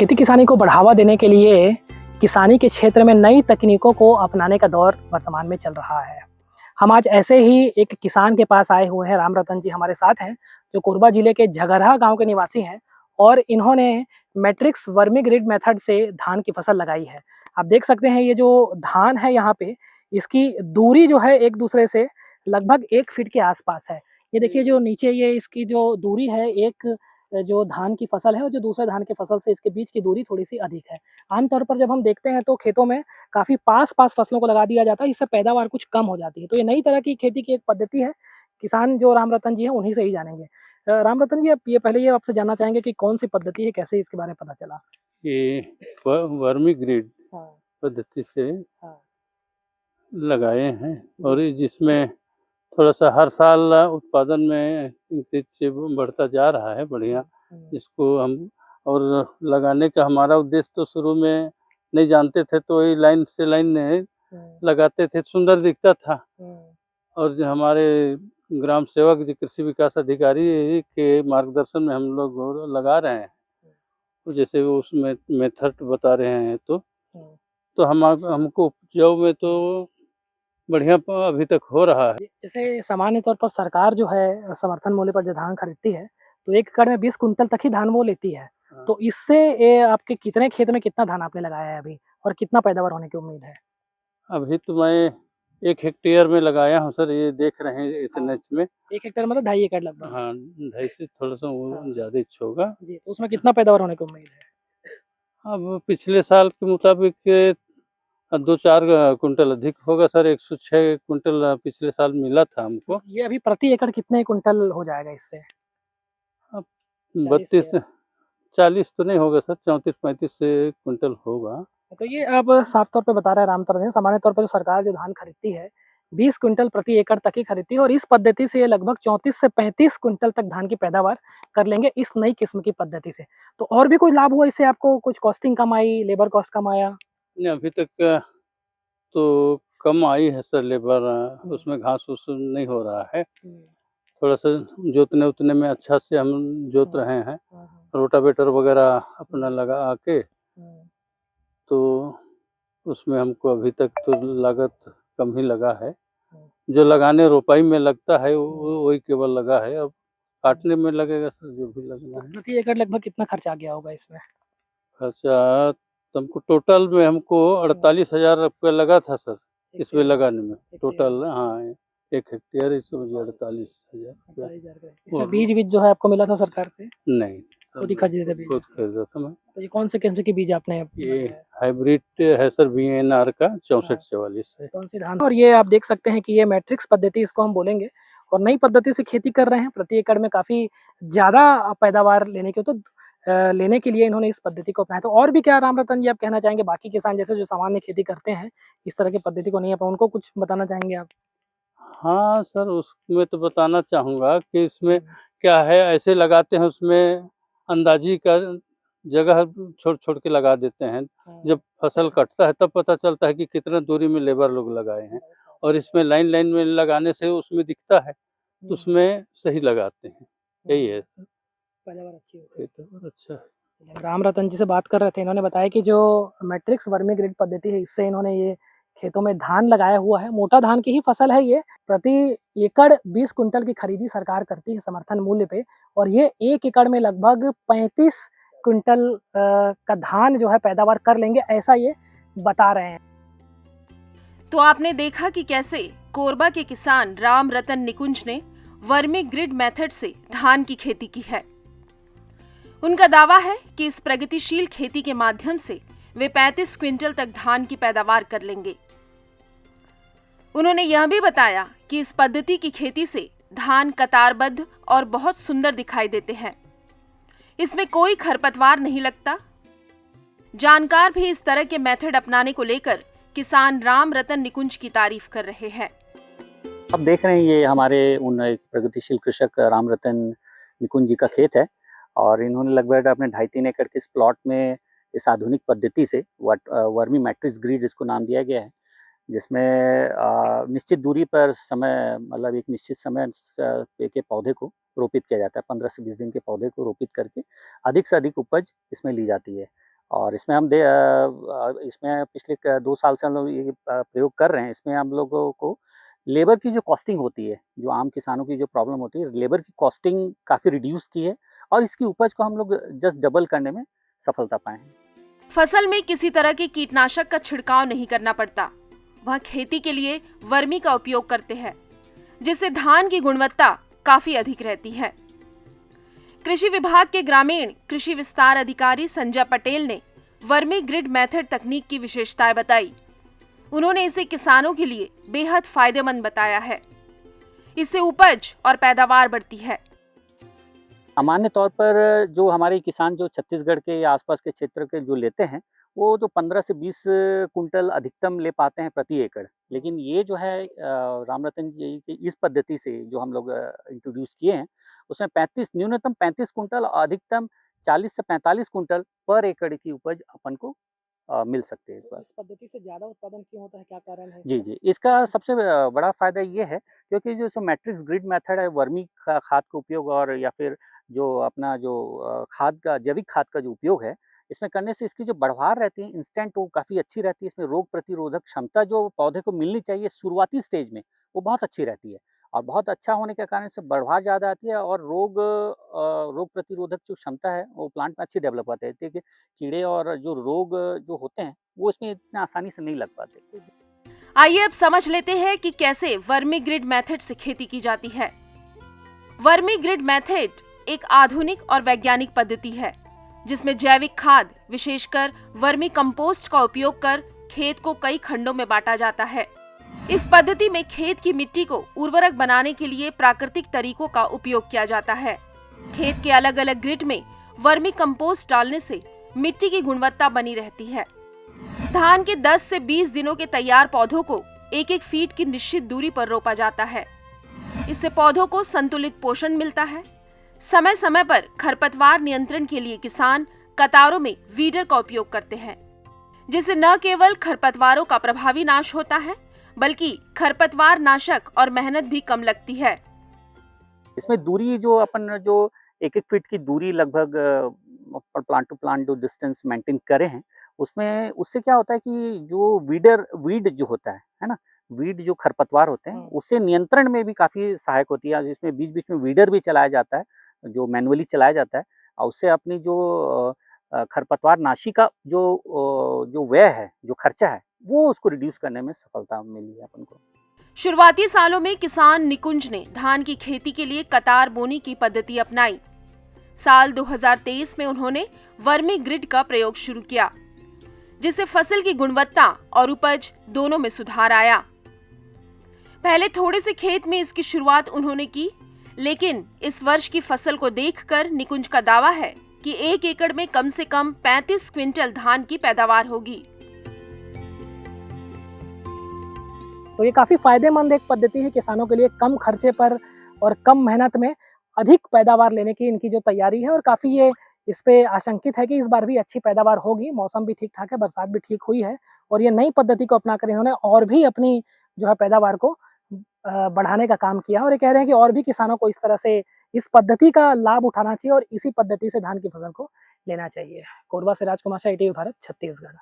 खेती किसानी को बढ़ावा देने के लिए किसानी के क्षेत्र में नई तकनीकों को अपनाने का दौर वर्तमान में चल रहा है। हम आज ऐसे ही एक किसान के पास आए हुए हैं। राम रतन जी हमारे साथ हैं, जो कोरबा जिले के झगरहा गांव के निवासी हैं और इन्होंने मैट्रिक्स वर्मी ग्रिड मेथड से धान की फसल लगाई है। आप देख सकते हैं ये जो धान है यहाँ पे, इसकी दूरी जो है एक दूसरे से लगभग 1 फीट के आसपास है। ये देखिए जो नीचे ये इसकी जो दूरी है, एक जो धान की फसल है और जो दूसरे धान की फसल से इसके बीच की दूरी थोड़ी-सी अधिक है। आमतौर पर जब हम देखते हैं तो खेतों में काफ़ी पास-पास फसलों को लगा दिया जाता है, इससे पैदावार कुछ कम हो जाती है। तो ये नई तरह की खेती की एक पद्धति है। किसान जो राम रतन जी हैं उन्हीं से ही जानेंगे। राम रतन जी, आप ये पहले ये आपसे जानना चाहेंगे कि कौन-सी पद्धति है, कैसे इसके बारे में पता चला? ये वर्मी ग्रिड हाँ, पद्धति से हाँ। लगाए हैं और ये जिसमें थोड़ा-सा हर साल उत्पादन में तेज़ी से बढ़ता जा रहा है बढ़िया। इसको हम और लगाने का हमारा उद्देश्य तो शुरू में नहीं जानते थे, तो ये लाइन से लाइन लगाते थे, सुंदर दिखता था। और जो हमारे ग्राम सेवक जी कृषि विकास अधिकारी के मार्गदर्शन में हम लोग लगा रहे हैं। तो जैसे वो उसमें मेथड बता रहे हैं तो हमको उपजाऊ में तो बढ़िया अभी तक हो रहा है। जैसे सामान्य तौर पर सरकार जो है समर्थन मूल्य पर जो धान खरीदती है, तो 1 एकड़ में 20 कुंटल तक ही धान वो लेती है। हाँ। तो इससे ये आपके कितने खेत में कितना धान आपने लगाया है अभी और कितना पैदावार होने की उम्मीद है? अभी तो मैं 1 हेक्टेयर में लगाया हूँ सर, ये देख रहे हैं इतने में। 1 हेक्टेयर मतलब 2.5 एकड़ लगभग। हाँ, 2.5 से थोड़ा-सा वो हाँ। ज़्यादा ही होगा। जी, तो उसमें कितना पैदावार होने की उम्मीद है? अब पिछले साल के मुताबिक 2-4 कुंटल अधिक होगा सर, 106 कुंटल पिछले साल मिला था हमको। ये अभी प्रति एकड़ कितने कुंटल हो जाएगा इससे? अब 40 32 के? 40 तो नहीं होगा सर, 34-35 से कुंटल होगा। तो ये आप साफ तौर पे बता रहे हैं राम तरन जी, सामान्य तौर पर जो सरकार जो धान खरीदती है, 20 क्विंटल प्रति एकड़ तक ही खरीदती है और इस पद्धति से ये लगभग 34 से 35 क्विंटल तक धान की पैदावार कर लेंगे इस नई किस्म की पद्धति से। तो और भी कोई लाभ हुआ इससे आपको? कुछ कॉस्टिंग कम आई, लेबर कॉस्ट कम आया? नहीं, अभी तक तो कम आई है सर लेबर, उसमें घास-फूस नहीं हो रहा है। थोड़ा-सा जोतने-वोतने में अच्छा से हम जोत रहे हैं। रोटावेटर वगैरह अपना लगा के, तो उसमें हमको अभी तक तो लागत कम ही लगा है। जो लगाने रोपाई में लगता है वही केवल लगा है, अब काटने में लगेगा सर जो भी लगना है। प्रति एकड़ लगभग कितना खर्चा आ गया होगा इसमें? खर्चा तो हमको टोटल में 48,000 रुपया लगा था सर, इसमें लगाने में। टोटल हाँ, 1 हेक्टेयर इस समझिए 48,000 रुपया। 48,000 का। इसमें बीज जो है आपको मिला था सरकार से? नहीं, खुद ही खरीदे थे बीज? खुद खरीदा था मैं। तो ये कौन से किस्म के बीज आपने ये लगाया है? हाइब्रिड है सर, VNR का 6444 है। कौन सी धान? और ये आप देख सकते हैं कि ये मैट्रिक्स पद्धति इसको हम बोलेंगे और नई पद्धति से खेती कर रहे हैं। प्रति एकड़ में काफ़ी ज़्यादा पैदावार लेने के लिए इन्होंने इस पद्धति को अपनाया। तो और भी क्या राम रतन जी आप कहना चाहेंगे बाकी किसान जैसे जो सामान्य खेती करते हैं, इस तरह की पद्धति को नहीं अपना, उनको कुछ बताना चाहेंगे आप? हाँ सर, उसमें तो बताना चाहूँगा कि इसमें क्या है, ऐसे लगाते हैं उसमें अंदाज़ी का जगह छोड़-छोड़ के लगा देते हैं। जब फसल कटता है तब पता चलता है कि कितना दूरी में लेबर लोग लगाए हैं और इसमें लाइन-लाइन में लगाने से उसमें दिखता है, तो उसमें सही लगाते हैं। यही है सर। पैदावार अच्छी होती है। पैदावार अच्छा है। राम रतन जी से बात कर रहे थे, इन्होंने बताया कि जो मैट्रिक्स वर्मी ग्रिड पद्धति है, इससे इन्होंने ये खेतों में धान लगाया हुआ है। मोटा धान की ही फसल है ये। प्रति एकड़ 20 कुंटल की खरीदी सरकार करती है समर्थन मूल्य पे और ये 1 एकड़ में लगभग 35 क्विंटल का धान जो है पैदावार कर लेंगे, ऐसा ये बता रहे हैं। तो आपने देखा कि कैसे कोरबा के किसान राम रतन निकुंज ने वर्मी ग्रिड मेथड से धान की खेती की है। उनका दावा है कि इस प्रगतिशील खेती के माध्यम से वे 35 क्विंटल तक धान की पैदावार कर लेंगे। उन्होंने यह भी बताया कि इस पद्धति की खेती से धान कतारबद्ध और बहुत सुंदर दिखाई देते हैं। इसमें कोई खरपतवार नहीं लगता। जानकार भी इस तरह के मेथड अपनाने को लेकर किसान राम रतन निकुंज की तारीफ कर रहे हैं। आप देख रहे हैं ये हमारे उन एक प्रगतिशील कृषक राम रतन निकुंज जी का खेत है और इन्होंने लगभग अपने 2.5-3 एकड़ के इस प्लॉट में इस आधुनिक पद्धति से वर्मी मैट्रिक्स ग्रिड इसको नाम दिया गया है, जिसमें निश्चित दूरी पर समय मतलब एक निश्चित समय के पौधे को रोपित किया जाता है। 15 से 20 दिन के पौधे को रोपित करके अधिक से अधिक उपज इसमें ली जाती है और इसमें इसमें पिछले 2 साल से हम लोग ये प्रयोग कर रहे हैं। इसमें हम लोगों को लेबर की जो कॉस्टिंग होती है, जो आम किसानों की जो प्रॉब्लम होती है, लेबर की कॉस्टिंग काफ़ी रिड्यूस की है और इसकी उपज को हम लोग जस्ट डबल करने में सफलता पाए हैं। फसल में किसी तरह के कीटनाशक का छिड़काव नहीं करना पड़ता। वह खेती के लिए वर्मी का उपयोग करते हैं, जिससे धान की गुणवत्ता काफी अधिक रहती है। कृषि विभाग के ग्रामीण कृषि विस्तार अधिकारी संजय पटेल ने वर्मी ग्रिड मेथड तकनीक की विशेषताएं बताई। उन्होंने इसे किसानों के लिए बेहद फायदेमंद बताया है। इससे उपज और पैदावार बढ़ती है। सामान्य तौर पर जो हमारे किसान जो छत्तीसगढ़ के या आसपास के क्षेत्र के जो लेते हैं, वो तो 15 से 20 कुंटल अधिकतम ले पाते हैं प्रति एकड़। लेकिन ये जो है रामरतन जी की इस पद्धति से जो हम लोग इंट्रोड्यूस किए हैं, उसमें 35 न्यूनतम 35 कुंटल और अधिकतम 40 से 45 कुंटल पर एकड़ की उपज अपन को मिल सकती है इस बार। इस पद्धति से ज़्यादा उत्पादन क्यों होता है, क्या कारण है जी, इसका? जी। इसका सबसे बड़ा फ़ायदा ये है क्योंकि जो मैट्रिक्स ग्रिड मेथड है, वर्मी खाद का उपयोग और या फिर जो अपना जो खाद का जैविक खाद का जो उपयोग है, इसमें करने से इसकी जो बढ़वार रहती है इंस्टेंट वो काफ़ी अच्छी रहती है। इसमें रोग प्रतिरोधक क्षमता जो पौधे को मिलनी चाहिए शुरुआती स्टेज में, वो बहुत अच्छी रहती है और बहुत अच्छा होने के कारण इससे बढ़वार ज़्यादा आती है और रोग प्रतिरोधक जो क्षमता है, वो प्लांट में अच्छी डेवलप होती है। देखिए कीड़े और जो रोग जो होते हैं, वो इसमें इतना आसानी से नहीं लग पाते। आइए अब समझ लेते हैं कि कैसे वर्मी ग्रिड मेथड से खेती की जाती है। वर्मी ग्रिड मेथड एक आधुनिक और वैज्ञानिक पद्धति है, जिसमें जैविक खाद विशेषकर वर्मी कंपोस्ट का उपयोग कर खेत को कई खंडों में बांटा जाता है। इस पद्धति में खेत की मिट्टी को उर्वरक बनाने के लिए प्राकृतिक तरीकों का उपयोग किया जाता है। खेत के अलग अलग ग्रिड में वर्मी कंपोस्ट डालने से मिट्टी की गुणवत्ता बनी रहती है। धान के 10 से 20 दिनों के तैयार पौधों को 1-1 फीट की निश्चित दूरी पर रोपा जाता है। इससे पौधों को संतुलित पोषण मिलता है। समय समय पर खरपतवार नियंत्रण के लिए किसान कतारों में वीडर का उपयोग करते हैं, जिससे न केवल खरपतवारों का प्रभावी नाश होता है, बल्कि खरपतवार नाशक और मेहनत भी कम लगती है। इसमें दूरी जो अपन जो 1-1 फीट की दूरी लगभग प्लांट टू प्लांट जो डिस्टेंस मेंटेन करे हैं, उसमें उससे क्या होता है कि जो वीड जो होता है ना? वीड जो खरपतवार होते हैं, उससे नियंत्रण में भी काफ़ी सहायक होती है। जिसमें बीच-बीच में वीडर भी चलाया जाता है, जो मैनुअली चलाया जाता है और उससे अपनी जो खरपतवार नाशी का जो व्यय है, जो खर्चा है, वो उसको रिड्यूस करने में सफलता मिली है अपन को। शुरुआती सालों में किसान निकुंज ने धान की खेती के लिए कतार बोनी की पद्धति अपनाई। साल 2023 में उन्होंने वर्मी ग्रिड का प्रयोग शुरू किया, जिससे फसल की गुणवत्ता और उपज दोनों में सुधार आया। पहले थोड़े से खेत में इसकी शुरुआत उन्होंने की, लेकिन इस वर्ष की फसल को देखकर निकुंज का दावा है कि 1 एकड़ में कम से कम 35 क्विंटल धान की पैदावार होगी। तो ये काफ़ी फायदेमंद एक पद्धति है किसानों के लिए, कम खर्चे पर और कम मेहनत में अधिक पैदावार लेने की इनकी जो तैयारी है और काफ़ी ये इस पे आशंकित है कि इस बार भी अच्छी पैदावार होगी। मौसम भी ठीक-ठाक है, बरसात भी ठीक हुई है और ये नई पद्धति को अपनाकर इन्होंने और भी अपनी जो है पैदावार को बढ़ाने का काम किया और ये कह रहे हैं कि और भी किसानों को इस तरह से इस पद्धति का लाभ उठाना चाहिए और इसी पद्धति से धान की फसल को लेना चाहिए। कोरबा से राजकुमार शाह, ITV भारत, छत्तीसगढ़।